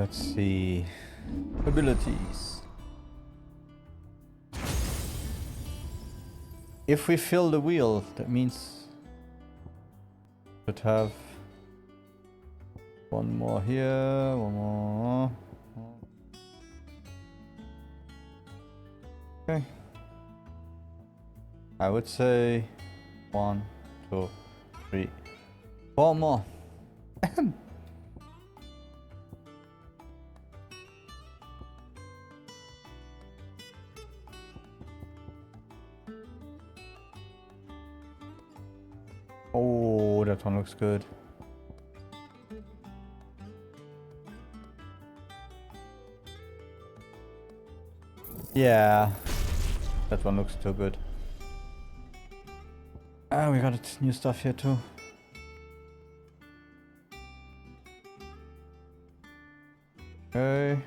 Let's see. Abilities. If we fill the wheel, that means we should have one more here, one more. Okay. I would say 1, 2, 3, 4 more. Oh, that one looks good. Yeah, that one looks too good. Ah, we got new stuff here too. Okay.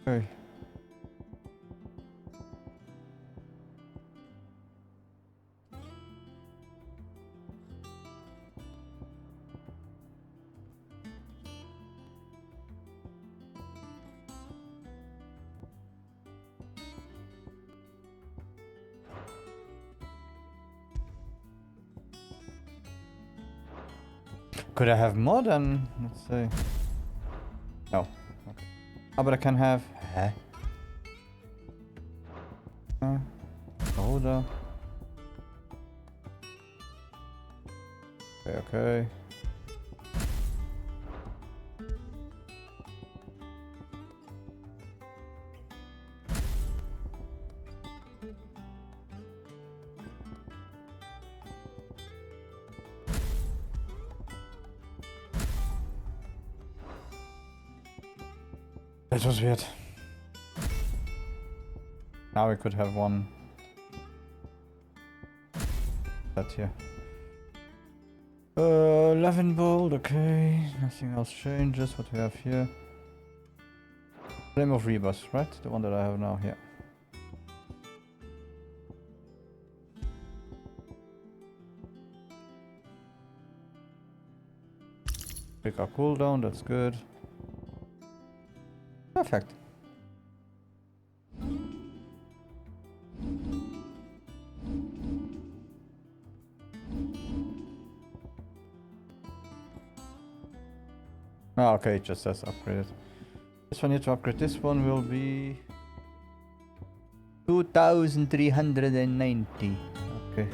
Okay. Could I have more than, let's say? No. Okay. Oh, but I can have. Huh? Holder. Okay, okay. That was weird. Now we could have one. That here. 11 bolt, okay. Nothing else changes. What we have here. Flame of Rebus, right? The one that I have now here. Pick our cooldown, that's good. Perfect. Ah, okay, it just says upgraded. This one here to upgrade. This one will be 2,390. Okay.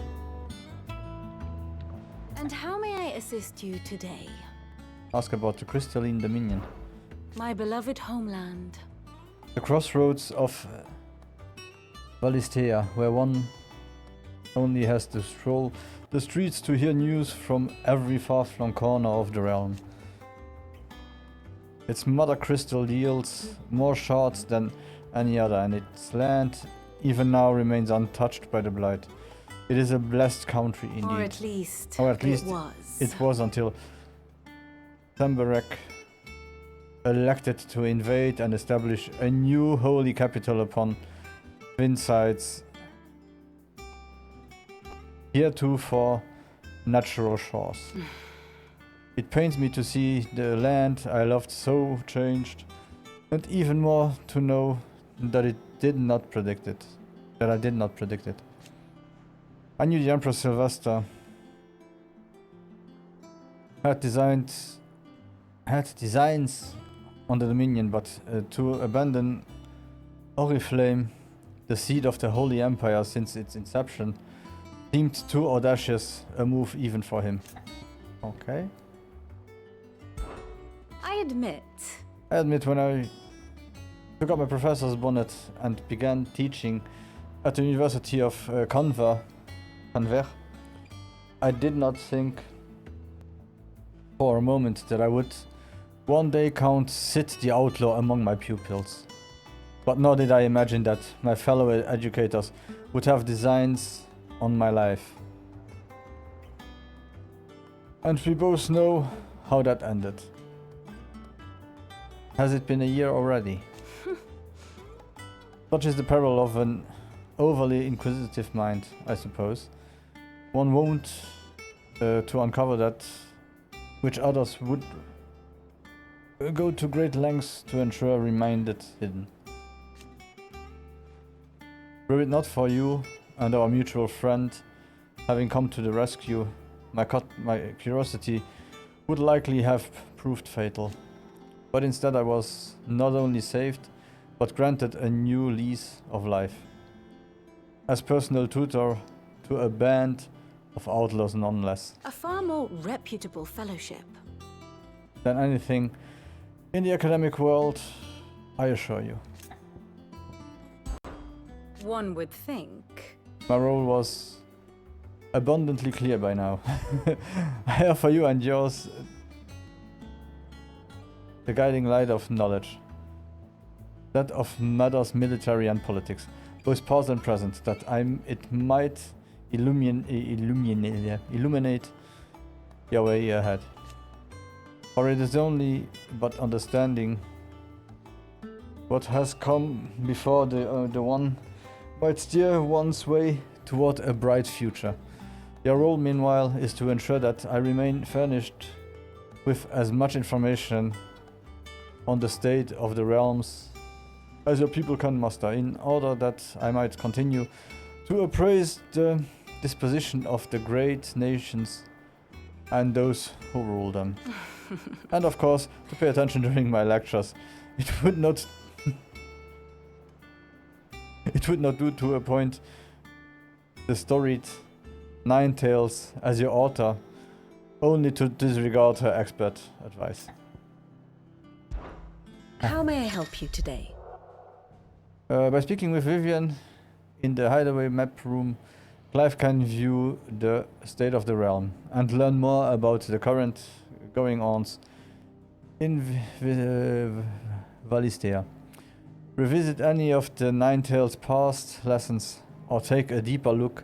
And how may I assist you today? Ask about the Crystalline Dominion. My beloved homeland. The crossroads of Valistea, where one only has to stroll the streets to hear news from every far-flung corner of the realm. Its mother crystal yields more shards than any other, and its land even now remains untouched by the blight. It is a blessed country indeed. Or at least It was until Themberek elected to invade and establish a new holy capital upon Twinside's heretofore natural shores. It pains me to see the land I loved so changed, and even more to know that I did not predict it. I knew the Emperor Sylvester had designs on the Dominion, but to abandon Oriflame, the seat of the Holy Empire since its inception, seemed too audacious a move even for him. Okay. I admit when I took up my professor's bonnet and began teaching at the University of Conver, I did not think for a moment that I would one day count Sid the Outlaw among my pupils. But nor did I imagine that my fellow educators would have designs on my life. And we both know how that ended. Has it been a year already? Such is the peril of an overly inquisitive mind, I suppose. One won't to uncover that which others would go to great lengths to ensure remained hidden. Were it not for you and our mutual friend having come to the rescue, my curiosity would likely have proved fatal. But instead I was not only saved, but granted a new lease of life. As personal tutor to a band of outlaws nonetheless. A far more reputable fellowship. Than anything in the academic world, I assure you. One would think. My role was abundantly clear by now. I offer you and yours the guiding light of knowledge. That of matters military and politics, both past and present, that it might illuminate your way ahead. For it is only but understanding what has come before the one might steer one's way toward a bright future. Your role, meanwhile, is to ensure that I remain furnished with as much information on the state of the realms as your people can muster, in order that I might continue to appraise the disposition of the great nations and those who rule them. And of course, to pay attention during my lectures. It would not do to appoint the storied Nine Tails as your author, only to disregard her expert advice. How may I help you today? By speaking with Vivian in the hideaway map room, Clive can view the state of the realm and learn more about the current going-ons in Valistea. Revisit any of the Nine Tails' past lessons or take a deeper look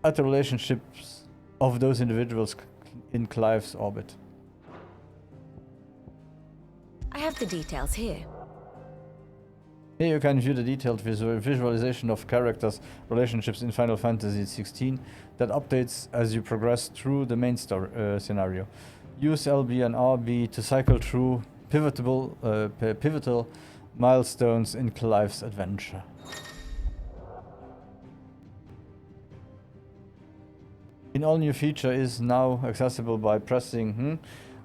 at the relationships of those individuals in Clive's orbit. I have the details here. Here you can view the detailed visualization of characters' relationships in Final Fantasy XVI that updates as you progress through the main scenario. Use LB and RB to cycle through pivotal milestones in Clive's adventure. An all-new feature is now accessible by pressing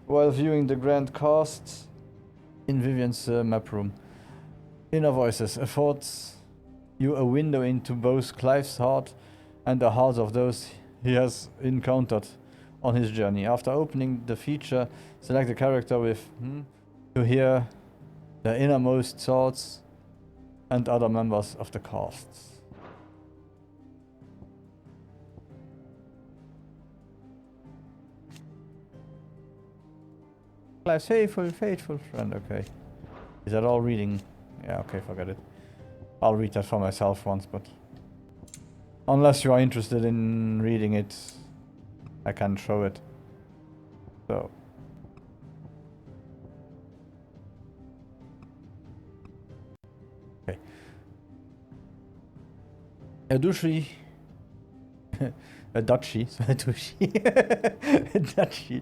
while viewing the grand cast in Vivian's map room. Inner Voices affords you a window into both Clive's heart and the hearts of those he has encountered on his journey. After opening the feature, select the character with to hear the innermost thoughts and other members of the cast. Clive's faithful friend, okay. Is that all reading? Yeah, okay, forget it. I'll read that for myself once, but unless you are interested in reading it, I can show it. So. Okay. A duchy. A duchy. A duchy. A duchy.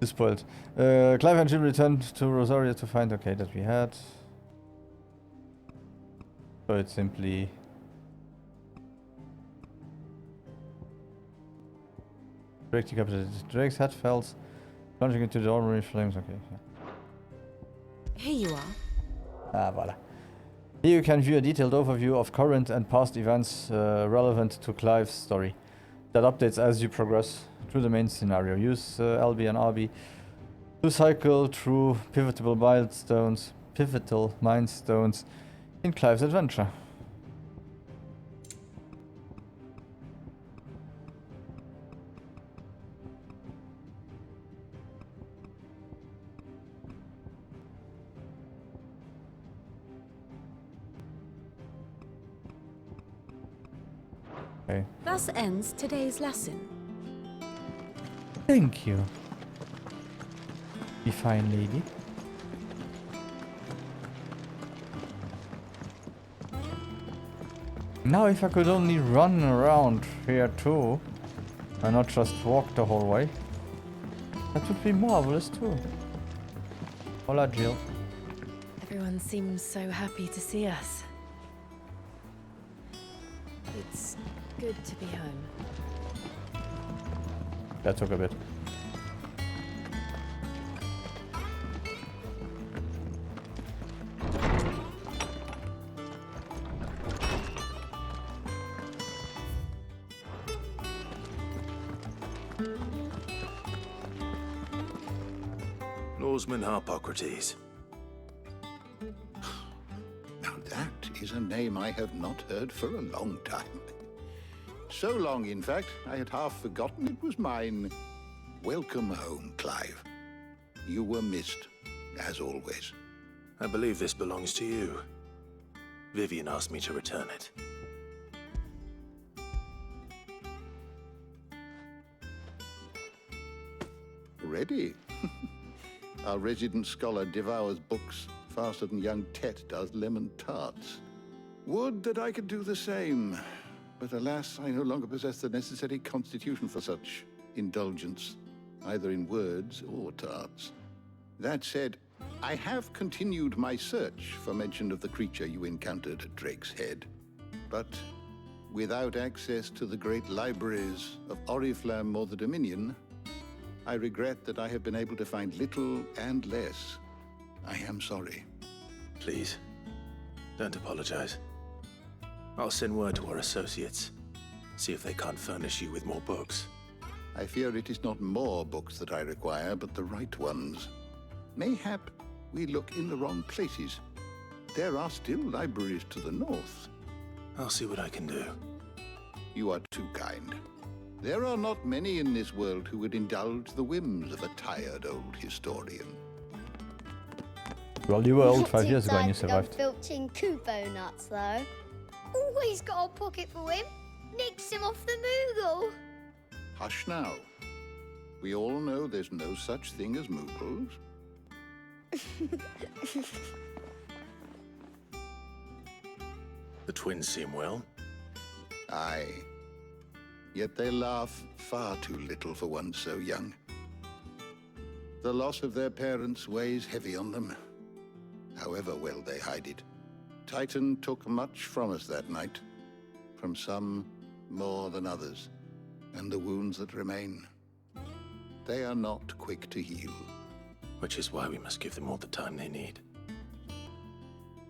Spoiled. Clive and Jim returned to Rosaria to find, okay, that we had. So it's simply Drake decapitated. Drake's head falls, plunging into the ordinary flames. Okay. Yeah. Here you are. Ah, voila. Here you can view a detailed overview of current and past events relevant to Clive's story that updates as you progress through the main scenario. Use LB and RB to cycle through pivotal milestones in Clive's adventure. Okay. Thus ends today's lesson. Thank you. Be fine, lady. Now if I could only run around here too, and not just walk the whole way, that would be marvelous too. Hola, Jill. Everyone seems so happy to see us. It's good to be home. That took a bit. Norseman Harpocrates. Now that is a name I have not heard for a long time. So long, in fact, I had half forgotten it was mine. Welcome home, Clive. You were missed, as always. I believe this belongs to you. Vivian asked me to return it. Ready? Our resident scholar devours books faster than young Tet does lemon tarts. Would that I could do the same. But alas, I no longer possess the necessary constitution for such indulgence, either in words or tarts. That said, I have continued my search for mention of the creature you encountered at Drake's Head. But without access to the great libraries of Oriflamme or the Dominion, I regret that I have been able to find little and less. I am sorry. Please, don't apologize. I'll send word to our associates. See if they can't furnish you with more books. I fear it is not more books that I require, but the right ones. Mayhap we look in the wrong places. There are still libraries to the north. I'll see what I can do. You are too kind. There are not many in this world who would indulge the whims of a tired old historian. Well, you were old Not 5 too years ago and you tired to go survived. filching Kupo nuts, though. Always got a pocket for him. Nicks him off the Moogle. Hush now. We all know there's no such thing as Moogles. The twins seem well. Aye. Yet they laugh far too little for one so young. The loss of their parents weighs heavy on them, however well they hide it. Titan took much from us that night, from some more than others, and the wounds that remain, they are not quick to heal. Which is why we must give them all the time they need.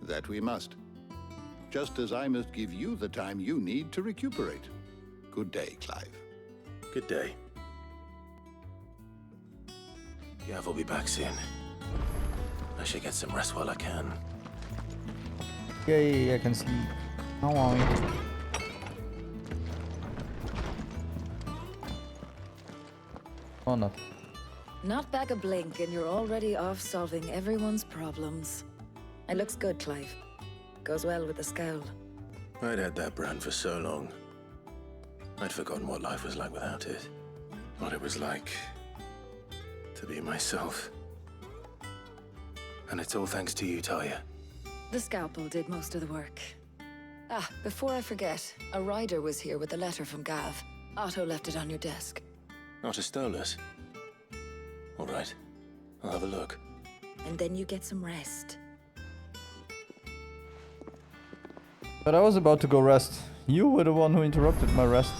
That we must. Just as I must give you the time you need to recuperate. Good day, Clive. Good day. Gav will be back soon. I should get some rest while I can. Yay, I can sleep. How are we? Or not. Not back a blink and you're already off solving everyone's problems. It looks good, Clive. Goes well with the scowl. I'd had that brand for so long. I'd forgotten what life was like without it. What it was like to be myself. And it's all thanks to you, Talia. The scalpel did most of the work. Ah, before I forget, a rider was here with a letter from Gav. Otto left it on your desk. Otto stole us. All right, I'll have a look. And then you get some rest. But I was about to go rest. You were the one who interrupted my rest.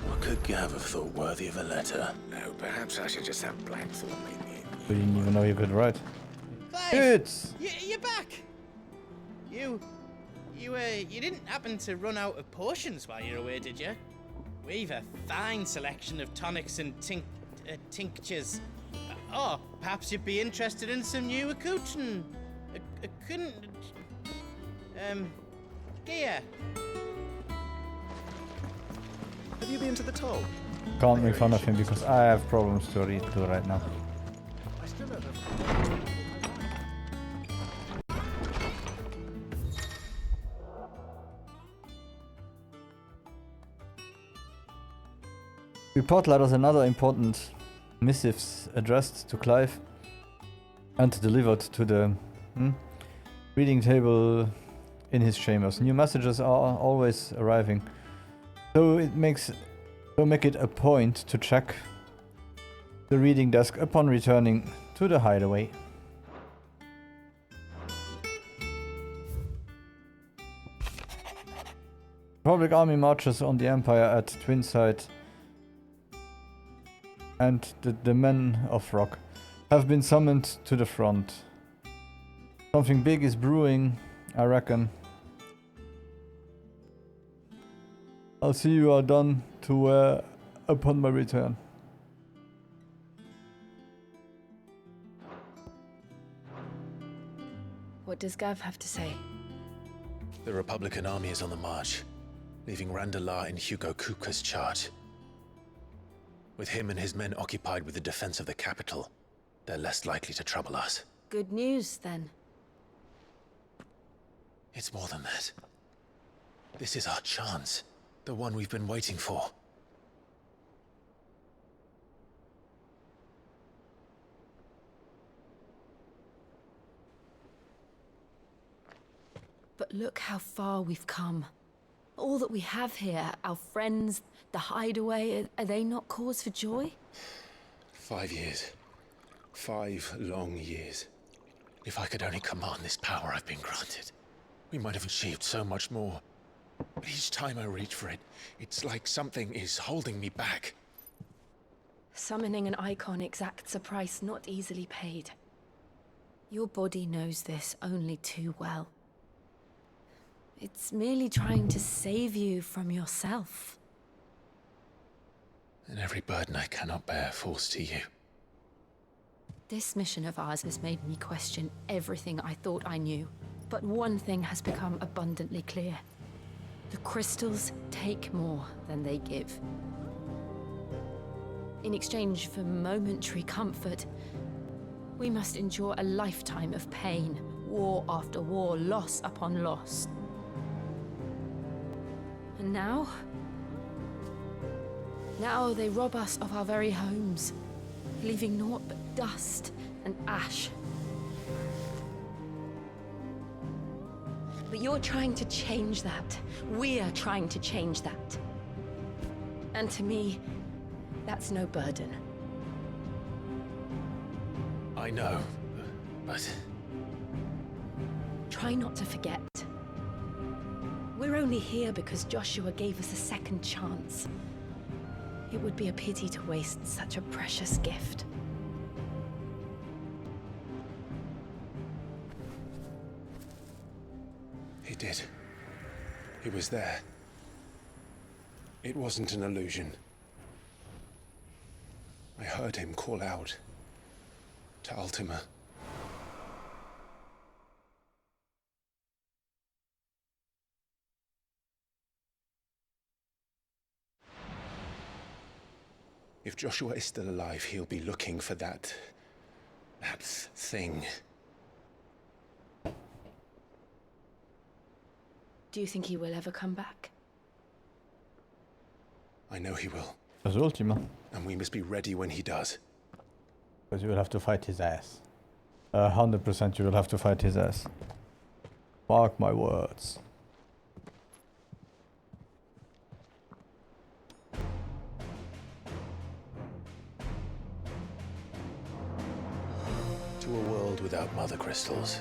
What could Gav have thought worthy of a letter? No, perhaps I should just have Blackthorn lead me. We didn't even know you could write. Clive! It's... You're back! You didn't happen to run out of potions while you're away, did you? We've a fine selection of tonics and tinctures. Oh, perhaps you'd be interested in some new accoutrement. Gear. Have you been to the toll? Can't make fun of him because I have problems to read to right now. I still don't have... Report letters and other important missives addressed to Clive and delivered to the reading table in his chambers. New messages are always arriving, so make it a point to check the reading desk upon returning to the hideaway. Republic army marches on the Empire at Twinside, and the men of Rock have been summoned to the front. Something big is brewing, I reckon. I'll see you are done to wear upon my return. What does Gav have to say? The Republican army is on the march, leaving Randalar in Hugo Kuka's charge. With him and his men occupied with the defense of the capital, they're less likely to trouble us. Good news, then. It's more than that. This is our chance. The one we've been waiting for. But look how far we've come. All that we have here, our friends, the hideaway, are they not cause for joy? 5 years. 5 long years. If I could only command this power I've been granted, we might have achieved so much more. But each time I reach for it, it's like something is holding me back. Summoning an icon exacts a price not easily paid. Your body knows this only too well. It's merely trying to save you from yourself. And every burden I cannot bear falls to you. This mission of ours has made me question everything I thought I knew. But one thing has become abundantly clear. The crystals take more than they give. In exchange for momentary comfort, we must endure a lifetime of pain, war after war, loss upon loss. And now they rob us of our very homes, leaving naught but dust and ash. But you're trying to change that. We're trying to change that. And to me, that's no burden. I know, but... Try not to forget. We're only here because Joshua gave us a second chance. It would be a pity to waste such a precious gift. He did. He was there. It wasn't an illusion. I heard him call out to Ultima. If Joshua is still alive, he'll be looking for that thing. Do you think he will ever come back? I know he will. As Ultima. And we must be ready when he does. Because you will have to fight his ass. 100% you will have to fight his ass. Mark my words. To a world without mother crystals.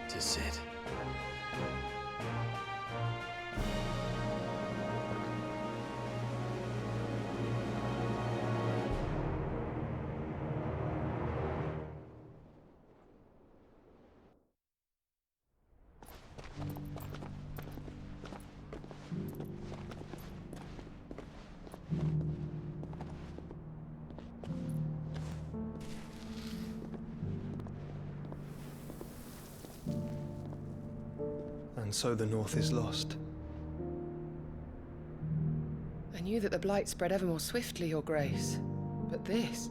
To Sid. And so the North is lost. I knew that the Blight spread ever more swiftly, Your Grace. But this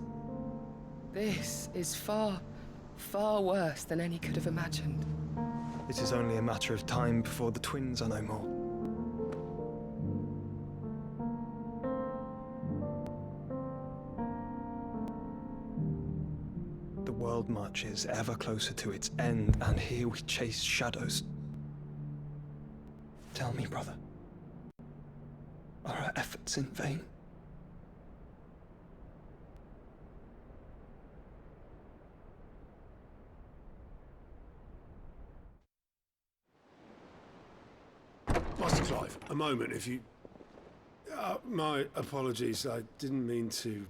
is far, far worse than any could have imagined. It is only a matter of time before the twins are no more. world marches ever closer to its end, and here we chase shadows. Tell me, brother, are our efforts in vain? Master Clive, a moment, if you... my apologies, I didn't mean to...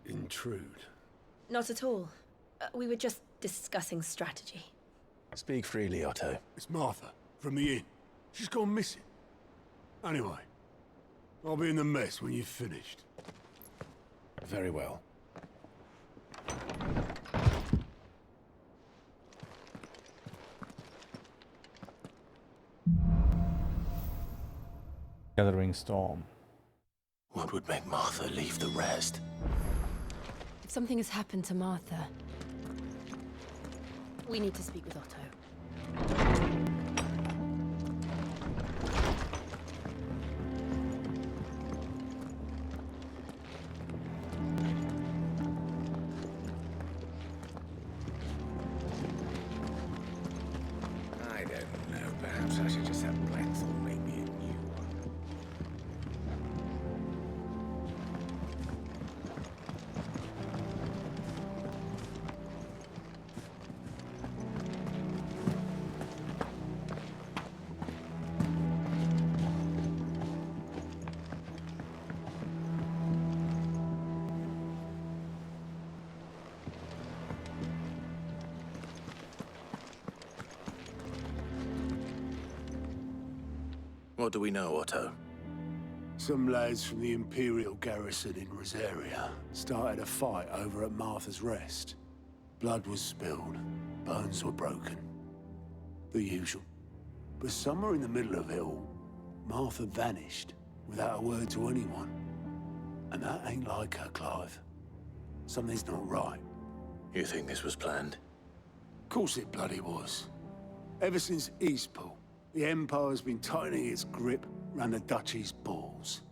intrude. Not at all. We were just discussing strategy. Speak freely, Otto. It's Martha, from the inn. She's gone missing. Anyway, I'll be in the mess when you've finished. Very well. Gathering storm. What would make Martha leave the rest? If something has happened to Martha, we need to speak with Otto. I don't know. Perhaps I should just have Blackthorn make me a new one. What do we know, Otto? Some lads from the Imperial garrison in Rosaria started a fight over at Martha's Rest. Blood was spilled, bones were broken. The usual. But somewhere in the middle of it all, Martha vanished without a word to anyone. And that ain't like her, Clive. Something's not right. You think this was planned? Of course it bloody was. Ever since Eastpool, the Empire's been tightening its grip round the Duchy's balls.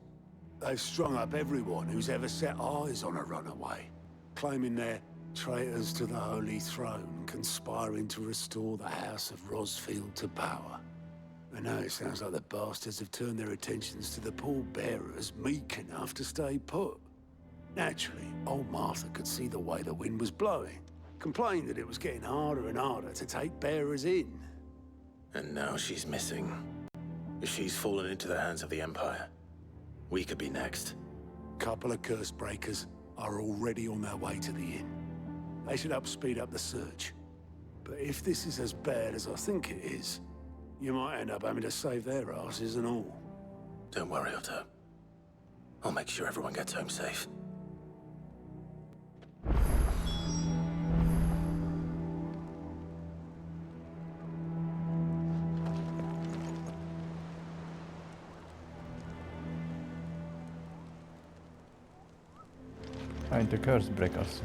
They've strung up everyone who's ever set eyes on a runaway, claiming they're traitors to the Holy Throne, conspiring to restore the House of Rosfield to power. And now it sounds like the bastards have turned their attentions to the pallbearers meek enough to stay put. Naturally, old Martha could see the way the wind was blowing, complained that it was getting harder and harder to take bearers in. And now she's missing. If she's fallen into the hands of the Empire, we could be next. Couple of curse breakers are already on their way to the inn. They should help speed up the search. But if this is as bad as I think it is, you might end up having to save their asses and all. Don't worry, Otto. I'll make sure everyone gets home safe. Find the curse breakers.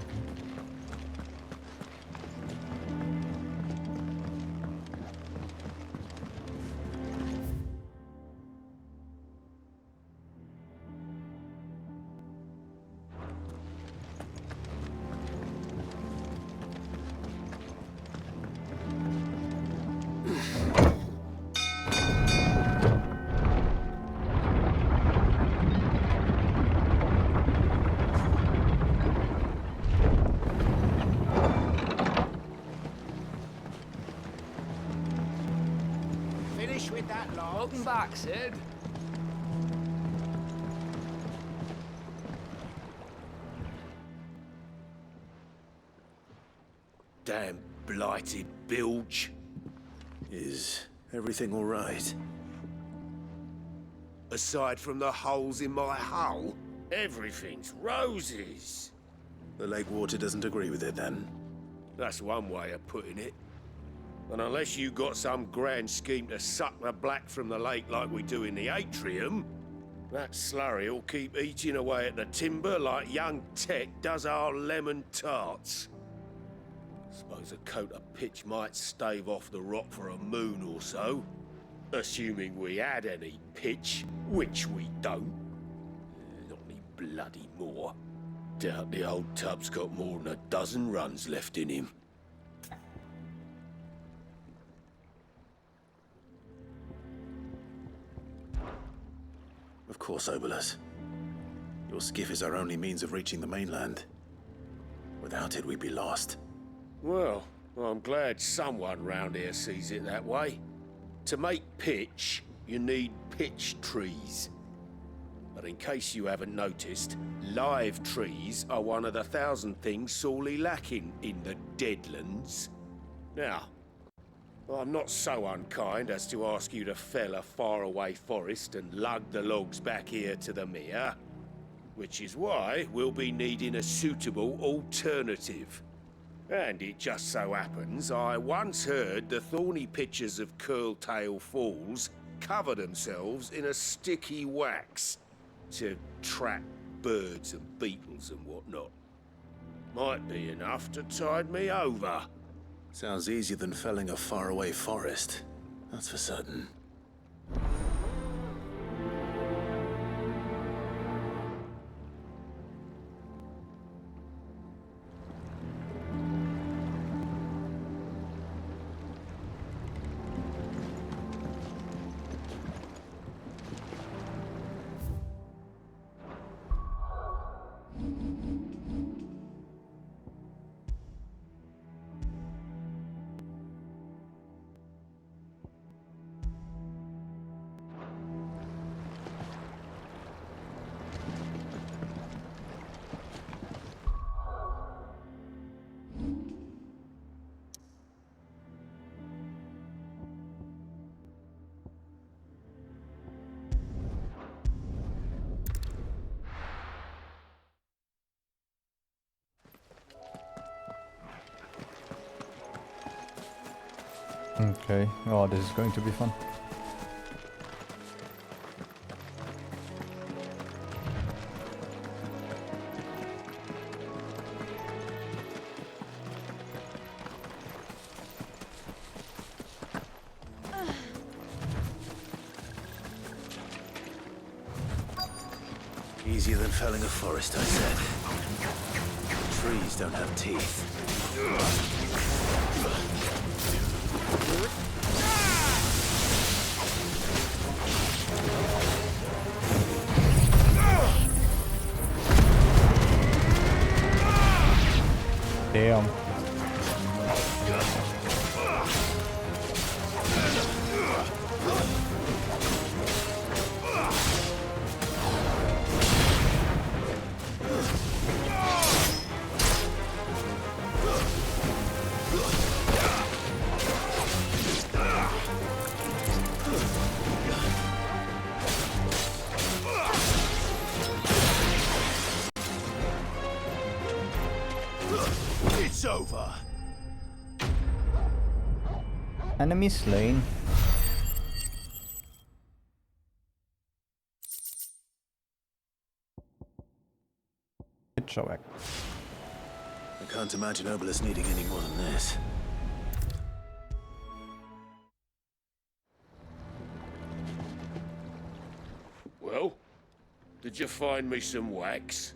Finish with that log. Welcome back, Sid. Damn blighted bilge. Is everything all right? Aside from the holes in my hull, everything's roses. The lake water doesn't agree with it, then? That's one way of putting it. And unless you got some grand scheme to suck the black from the lake like we do in the atrium, that slurry will keep eating away at the timber like young Tet does our lemon tarts. Suppose a coat of pitch might stave off the rot for a moon or so. Assuming we had any pitch, which we don't. Not any bloody more. Doubt the old tub's got more than a dozen runs left in him. Of course, Obolus. Your skiff is our only means of reaching the mainland. Without it, we'd be lost. Well, I'm glad someone round here sees it that way. To make pitch, you need pitch trees. But in case you haven't noticed, live trees are one of the 1,000 things sorely lacking in the Deadlands. Now, I'm not so unkind as to ask you to fell a faraway forest and lug the logs back here to the mere, which is why we'll be needing a suitable alternative. And it just so happens I once heard the thorny pitchers of Curltail Falls cover themselves in a sticky wax to trap birds and beetles and whatnot. Might be enough to tide me over. Sounds easier than felling a faraway forest. That's for certain. Okay, oh, this is going to be fun. Easier than felling a forest, I said. Trees don't have teeth. Damn. It's over. Enemy slain. Good show, Ek. I can't imagine Obolus needing any more than this. Well, did you find me some wax?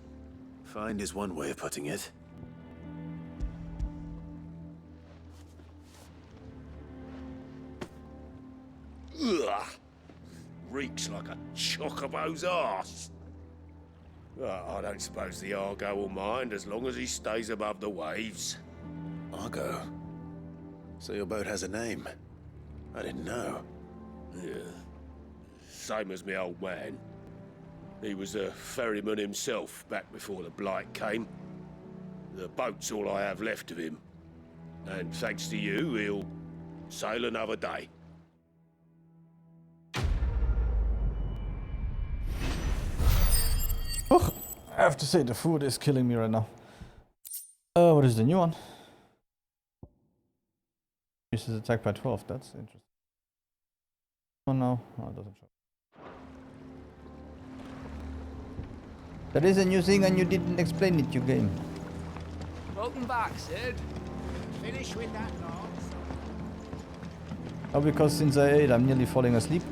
Find is one way of putting it. Ugh! Reeks like a chocobo's arse. I don't suppose the Argo will mind as long as he stays above the waves. Argo? So your boat has a name? I didn't know. Yeah. Same as me old man. He was a ferryman himself back before the Blight came. The boat's all I have left of him. And thanks to you, he'll sail another day. Oh, I have to say the food is killing me right now. What is the new one? Uses attack by 12, that's interesting. Oh no, oh, it doesn't show. That is a new thing and you didn't explain it, you game. Welcome back, Sid. Finish with that nonsense. Oh, because since I ate, I'm nearly falling asleep.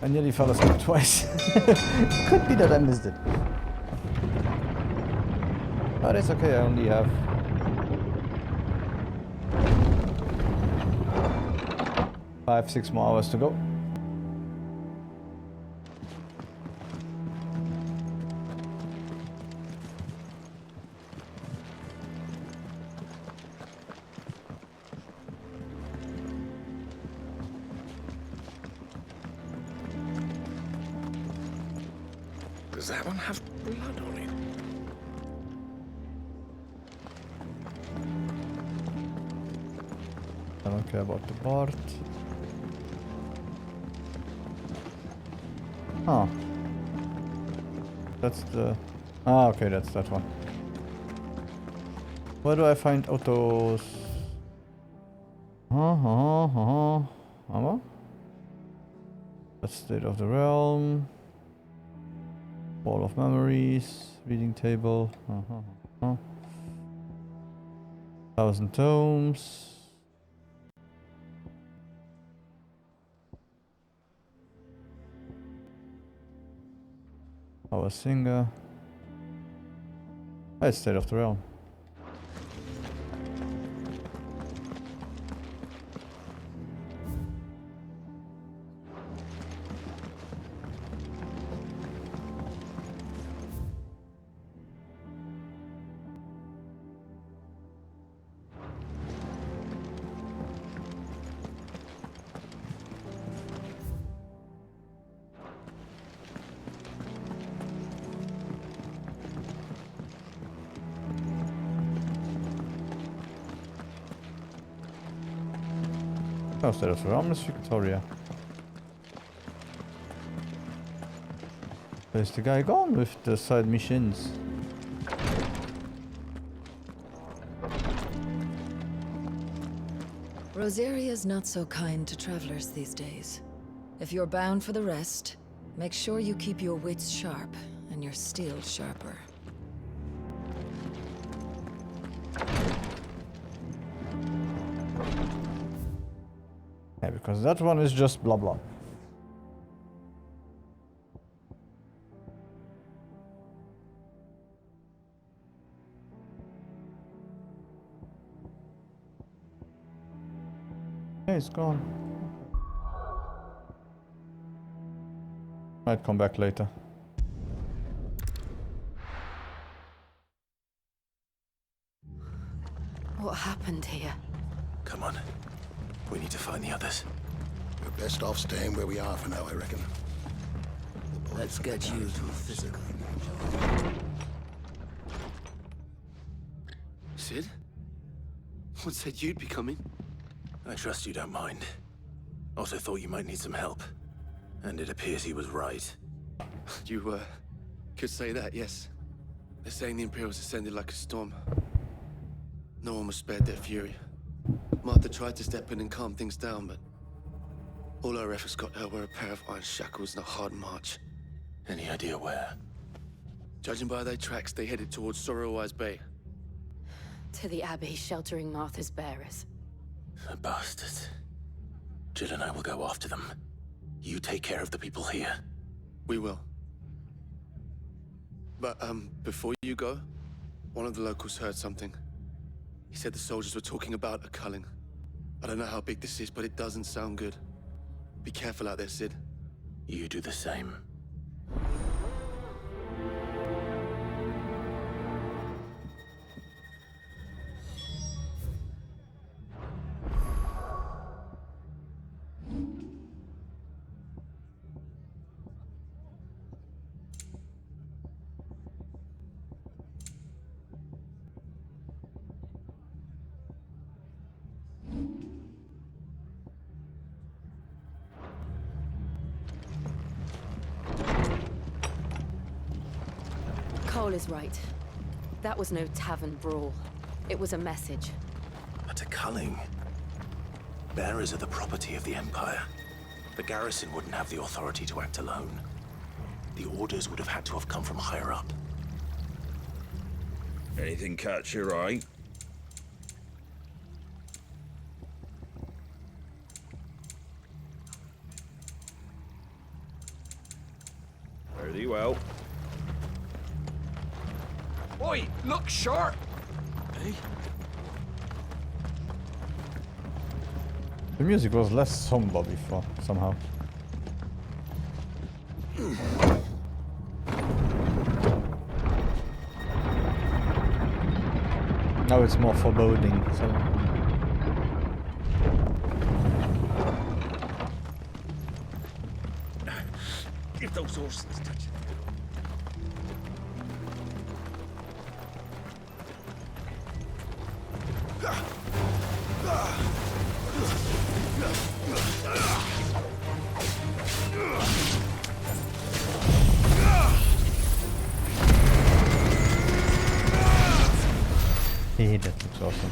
I nearly fell asleep twice. Could be that I missed it. But it's okay, I only have... five, 6 more hours to go. Does that one have blood on it? I don't care about the Bart. Oh. That's the... Ah, okay, that's that one. Where do I find autos? Ammo? That's State of the Realm. Wall of Memories. Reading table. 1,000 tomes. Our singer. It's State of the Realm. Oh, State of the Realm is Victoria. Where's the guy gone with the side missions? Rosaria's not so kind to travelers these days. If you're bound for the rest, make sure you keep your wits sharp and your steel sharper. Yeah, because that one is just blah blah. Hey, it's gone. Might come back later. What happened here? Come on. We need to find the others. We're best off staying where we are for now, I reckon. Let's get you to a physical. Sid? What said you'd be coming? I trust you don't mind. Also thought you might need some help. And it appears he was right. You, could say that, yes. They're saying the Imperials ascended like a storm. No one was spared their fury. Martha tried to step in and calm things down, but all her efforts got her were a pair of iron shackles and a hard march. Any idea where? Judging by their tracks, they headed towards Sorrowwise Bay. To the Abbey sheltering Martha's bearers. The bastards. Jill and I will go after them. You take care of the people here. We will. But, before you go, one of the locals heard something. He said the soldiers were talking about a culling. I don't know how big this is, but it doesn't sound good. Be careful out there, Sid. You do the same. Cole is right. That was no tavern brawl. It was a message. But a culling. Bearers are the property of the Empire. The garrison wouldn't have the authority to act alone. The orders would have had to have come from higher up. Anything catch your eye? Very well. Oi, look sharp! Eh? The music was less somber before, somehow. Now it's more foreboding, so... Give those horses a touch. Hey, that looks awesome.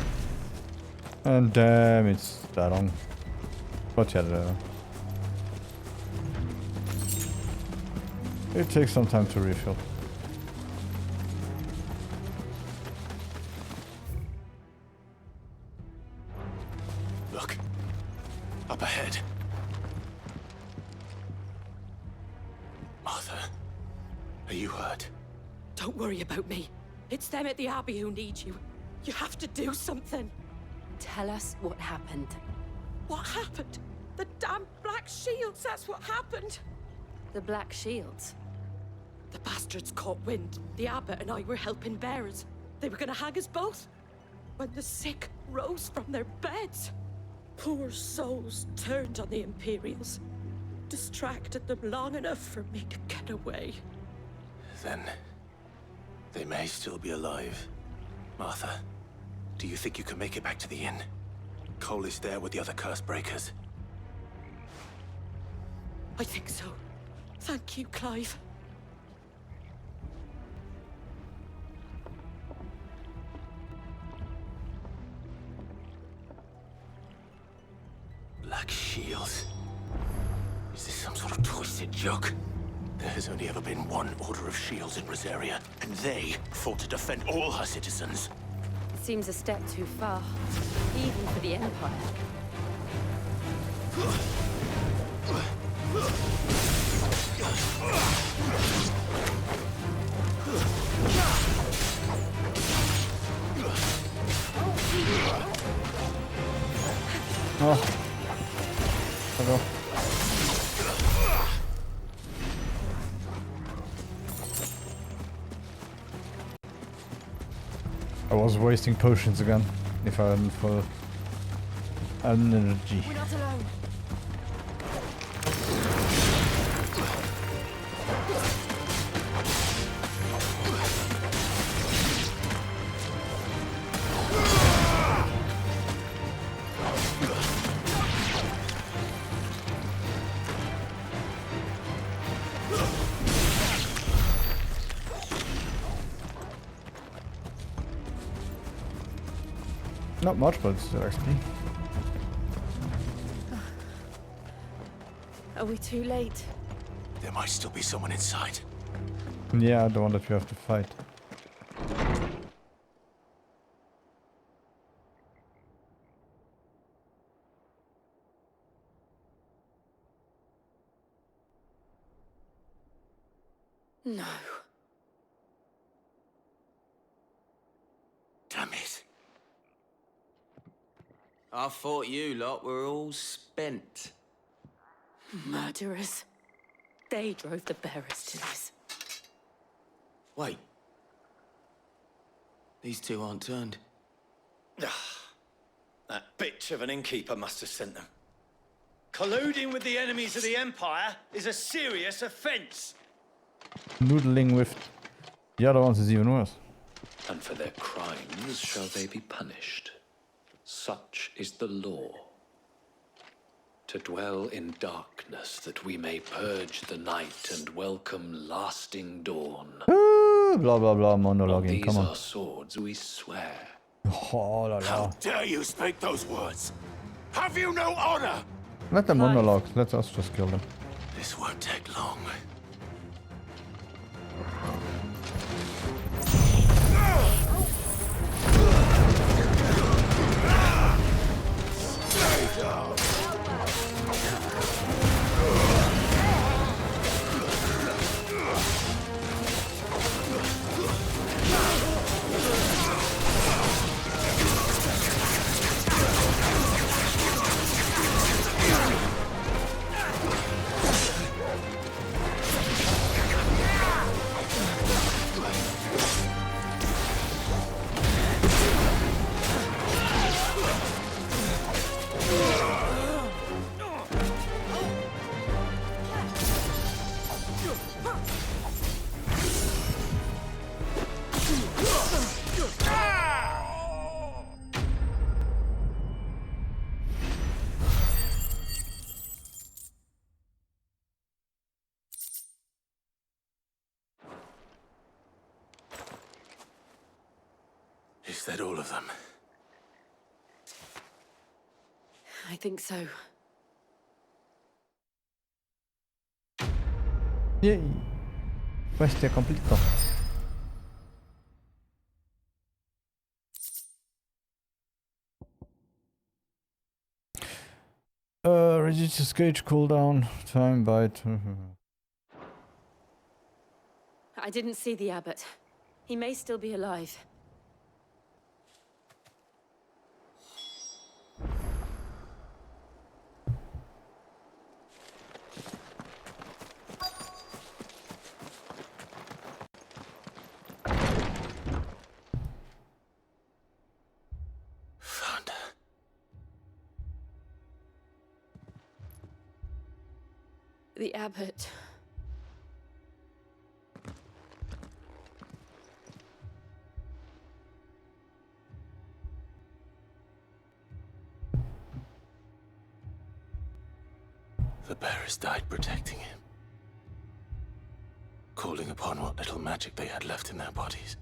And damn, it's that long. But yeah, it takes some time to refill. Look. Up ahead. Martha, are you hurt? Don't worry about me. It's them at the Abbey who need you. You have to do something. Tell us what happened. What happened? The damn Black Shields, that's what happened. The Black Shields? The bastards caught wind. The abbot and I were helping bearers. They were gonna hang us both. When the sick rose from their beds, poor souls turned on the Imperials. Distracted them long enough for me to get away. Then... they may still be alive. Martha, do you think you can make it back to the inn? Cole is there with the other curse breakers. I think so. Thank you, Clive. Black Shields? Is this some sort of twisted joke? There has only ever been one Order of Shields in Rosaria, and they fought to defend all her citizens. Seems a step too far, even for the Empire. Oh. Hello. I was wasting potions again, if I hadn't full energy. We're not alone. Not much, but still XP. Are we too late? There might still be someone inside. Yeah, the one that you have to fight. No. Damn it. I thought you lot were all spent. Murderers. They drove the bearers to this. Wait. These two aren't turned. That bitch of an innkeeper must have sent them. Colluding with the enemies of the Empire is a serious offense. Noodling with the other ones is even worse. And for their crimes shall they be punished. Such is the law. To dwell in darkness that we may purge the night and welcome lasting dawn. Blah blah blah monologuing, come These on. are swords we swear. Oh la la. How dare you speak those words? Have you no honor? Let them monologue, let us just kill them. This won't take long. Stay down. Is that all of them? I think so. Yay! Quest è completo. Reduce the skate cooldown time by... I didn't see the abbot. He may still be alive. Found her. The abbot. The bearers died protecting him. Calling upon what little magic they had left in their bodies.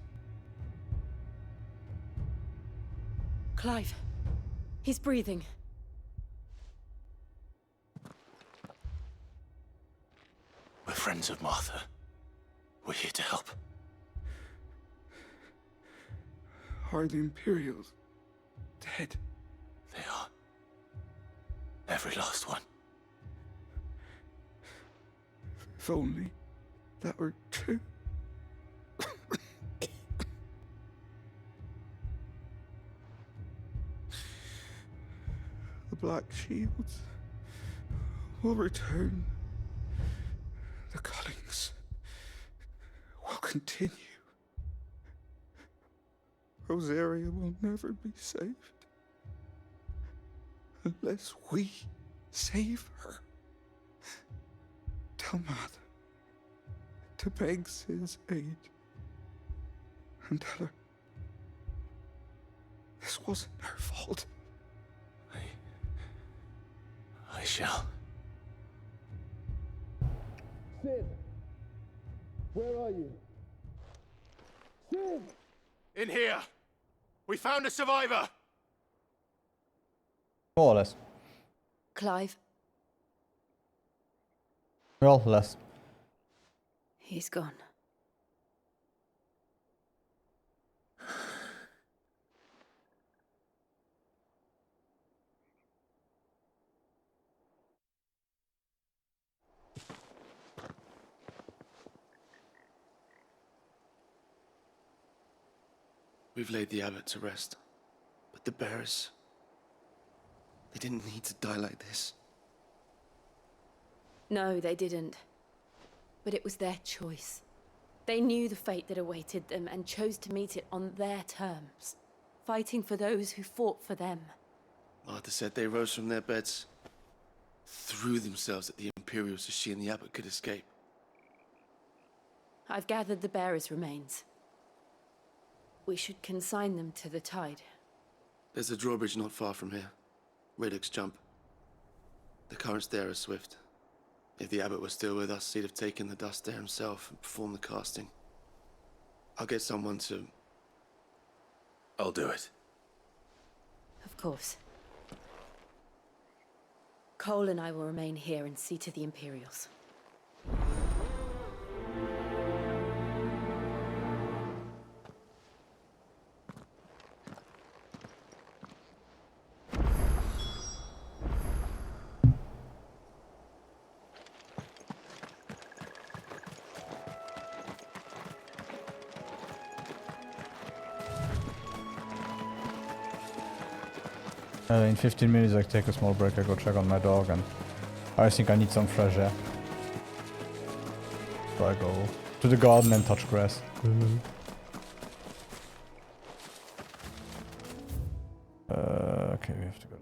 Clive. He's breathing. We're friends of Martha. We're here to help. Are the Imperials dead? They are. Every last one. If only that were true. The Black Shields will return. The cuttings will continue. Rosaria will never be saved unless we save her. Tell Mother to beg Sid's aid and tell her this wasn't her fault. I shall. Sid, where are you? Sid! In here! We found a survivor! More or less. Clive. Well, less. He's gone. We've laid the abbot to rest. But the bearers... they didn't need to die like this. No, they didn't. But it was their choice. They knew the fate that awaited them and chose to meet it on their terms, fighting for those who fought for them. Martha said they rose from their beds, threw themselves at the Imperials so she and the abbot could escape. I've gathered the bearers' remains. We should consign them to the tide. There's a drawbridge not far from here. Reddick's Jump. The currents there are swift. If the abbot was still with us, he'd have taken the dust there himself and performed the casting. I'll get someone to... I'll do it. Of course. Cole and I will remain here and see to the Imperials. In 15 minutes I take a small break, I go check on my dog, and I think I need some fresh air. So I go to the garden and touch grass. Okay, we have to go.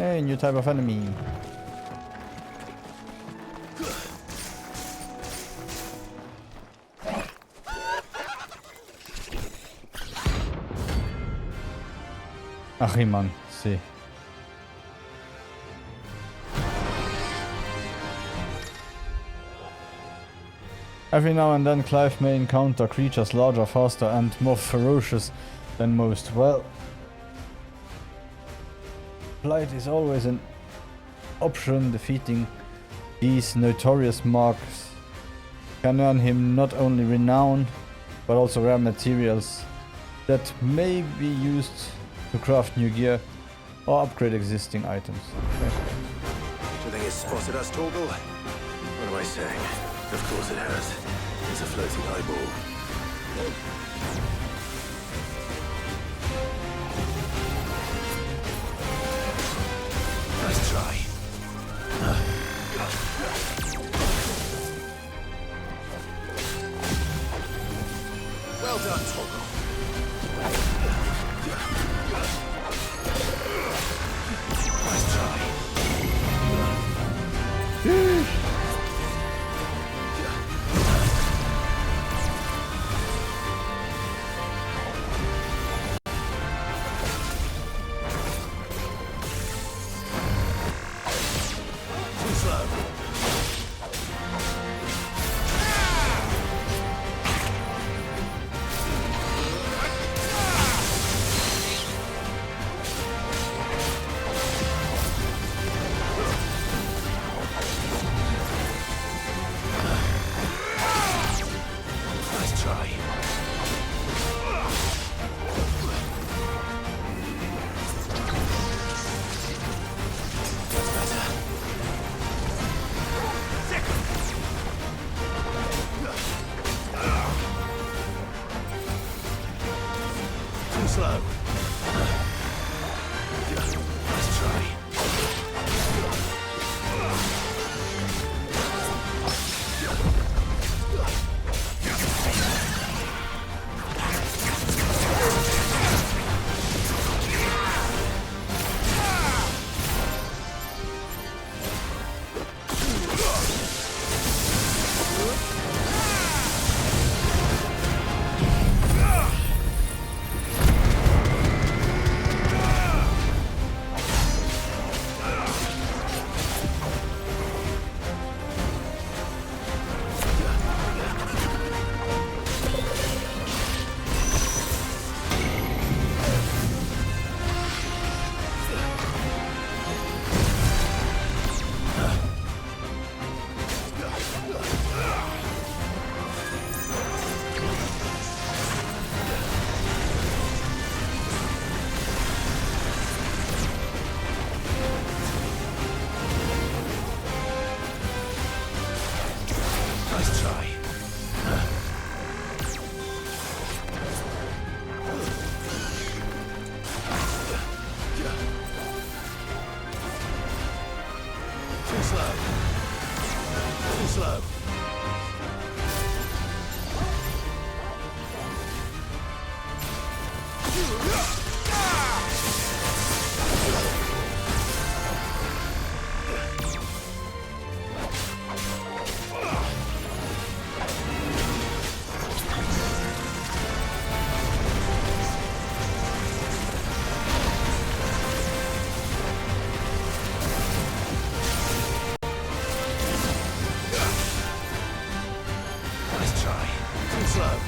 Hey, new type of enemy. Ahriman, see. Every now and then Clive may encounter creatures larger, faster and more ferocious than most. Well, Blight is always an option. Defeating these notorious marks can earn him not only renown, but also rare materials that may be used to craft new gear or upgrade existing items. Do you think it's spotted us, Torgal? What am I saying? Of course it has. It's a floating eyeball. Nice try. Well done, Torgal. Nice try. Too slow. Nice try. That's better. Too slow. Nice try. Nice try. Too slow. Too slow. Nice try. Too slow.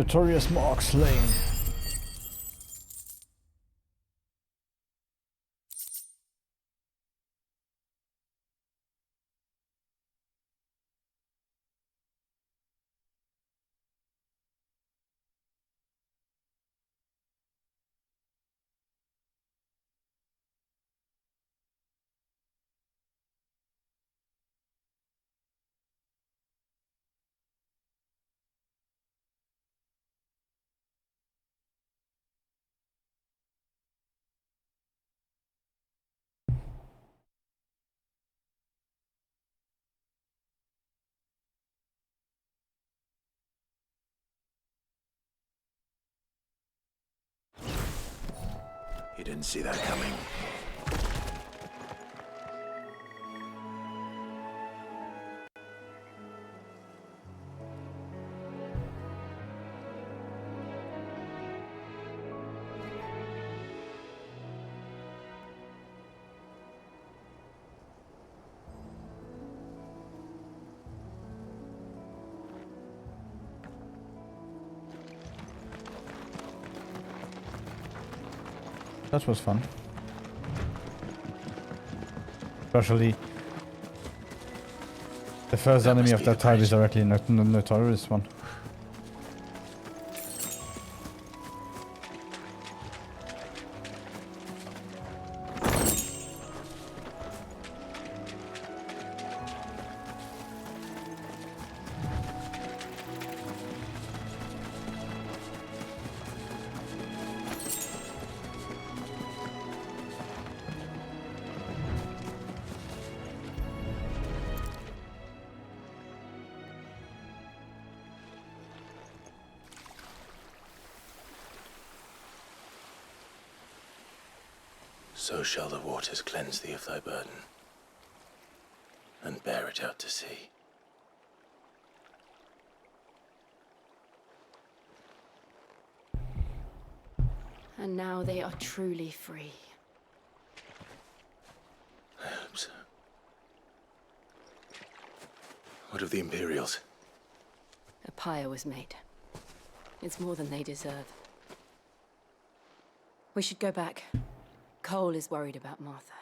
Notorious Mark slain. You didn't see that coming. That was fun. Especially the first enemy of that type is directly Notorious one. So shall the waters cleanse thee of thy burden, and bear it out to sea. And now they are truly free. I hope so. What of the Imperials? A pyre was made. It's more than they deserve. We should go back. Cole is worried about Martha.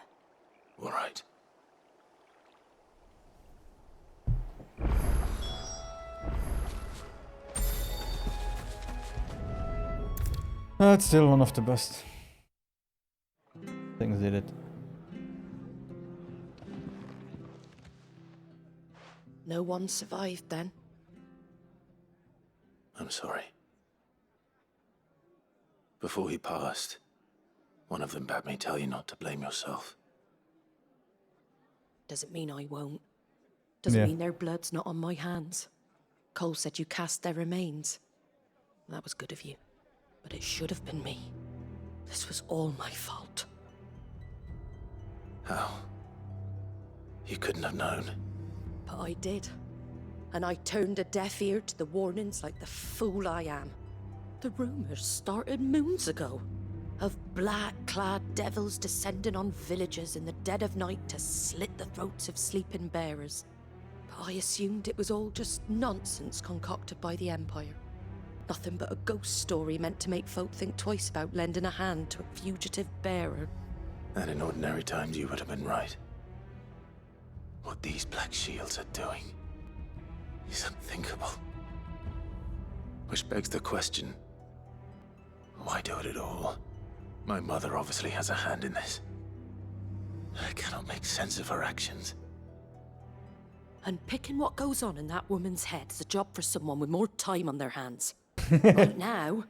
All right. That's still one of the best things they did. No one survived then? I'm sorry. Before he passed, one of them bade me tell you not to blame yourself. Doesn't mean I won't. Doesn't mean their blood's not on my hands. Cole said you cast their remains. That was good of you. But it should have been me. This was all my fault. How? You couldn't have known. But I did. And I turned a deaf ear to the warnings like the fool I am. The rumors started moons ago. Of black-clad devils descending on villages in the dead of night to slit the throats of sleeping bearers. But I assumed it was all just nonsense concocted by the Empire. Nothing but a ghost story meant to make folk think twice about lending a hand to a fugitive bearer. And in ordinary times you would have been right. What these Black Shields are doing is unthinkable. Which begs the question, why do it at all? My mother obviously has a hand in this. I cannot make sense of her actions. And picking what goes on in that woman's head is a job for someone with more time on their hands. Right now,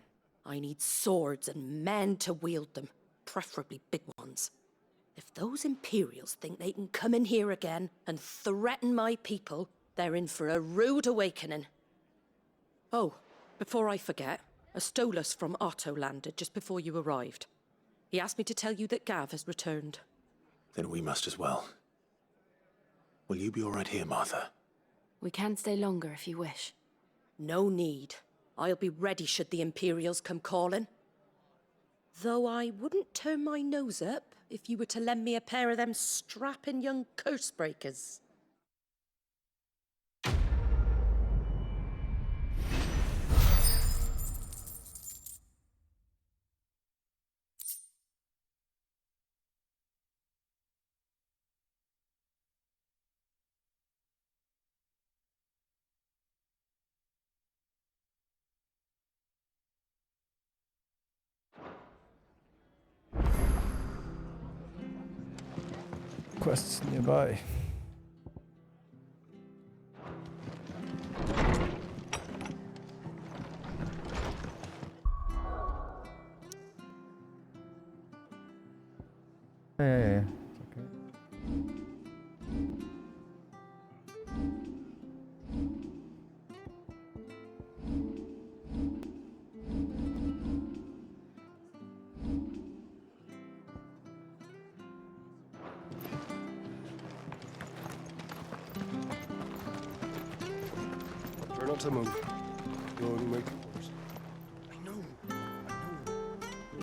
I need swords and men to wield them, preferably big ones. If those Imperials think they can come in here again and threaten my people, they're in for a rude awakening. Oh, before I forget, a Stolas from Otto landed just before you arrived. He asked me to tell you that Gav has returned. Then we must as well. Will you be all right here, Martha? We can stay longer if you wish. No need. I'll be ready should the Imperials come calling. Though I wouldn't turn my nose up if you were to lend me a pair of them strapping young curse-breakers. Quests nearby. Yeah. Okay. Try not to move. Go and make